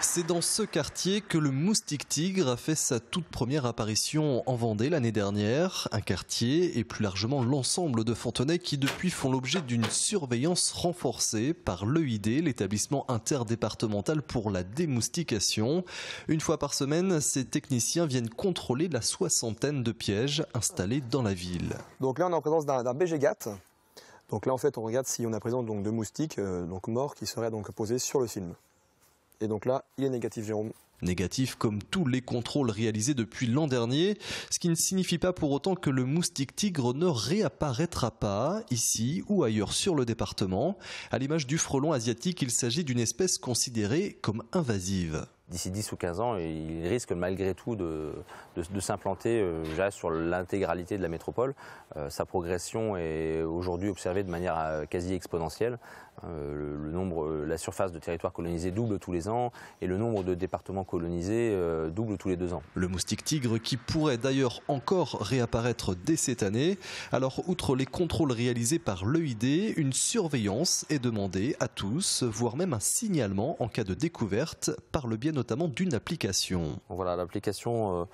C'est dans ce quartier que le moustique tigre a fait sa toute première apparition en Vendée l'année dernière. Un quartier et plus largement l'ensemble de Fontenay qui depuis font l'objet d'une surveillance renforcée par l'EID, l'établissement interdépartemental pour la démoustication. Une fois par semaine, ces techniciens viennent contrôler la soixantaine de pièges installés dans la ville. Donc là on est en présence d'un BG-GAT. Donc là en fait on regarde si on a présence donc, de moustiques morts qui seraient donc posés sur le film. Et donc là, il est négatif, Jérôme. Négatif comme tous les contrôles réalisés depuis l'an dernier, ce qui ne signifie pas pour autant que le moustique tigre ne réapparaîtra pas ici ou ailleurs sur le département. À l'image du frelon asiatique, il s'agit d'une espèce considérée comme invasive. D'ici 10 ou 15 ans, il risque malgré tout de s'implanter sur l'intégralité de la métropole. Sa progression est aujourd'hui observée de manière quasi exponentielle. La surface de territoire colonisé double tous les ans et le nombre de départements colonisés double tous les 2 ans. Le moustique tigre qui pourrait d'ailleurs encore réapparaître dès cette année. Alors outre les contrôles réalisés par l'EID, une surveillance est demandée à tous, voire même un signalement en cas de découverte par le biais notamment d'une application. Voilà, l'application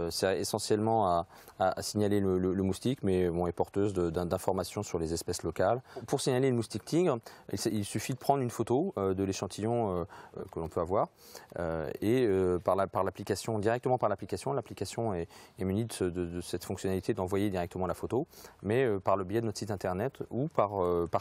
sert essentiellement à signaler le moustique, mais est porteuse d'informations sur les espèces locales. Pour signaler le moustique tigre, il suffit de prendre une photo de l'échantillon que l'on peut avoir directement par l'application. L'application est munie de cette fonctionnalité d'envoyer directement la photo, mais par le biais de notre site internet ou par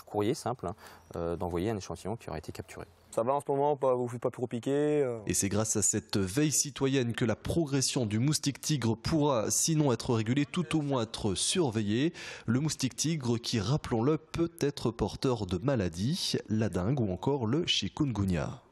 courrier simple, d'envoyer un échantillon qui aura été capturé. Ça va en ce moment, vous ne faites pas trop piquer. Et c'est grâce à cette veille citoyenne que la progression du moustique tigre pourra, sinon être régulée, tout au moins être surveillée. Le moustique tigre qui, rappelons-le, peut être porteur de maladies, la dengue ou encore le chikungunya.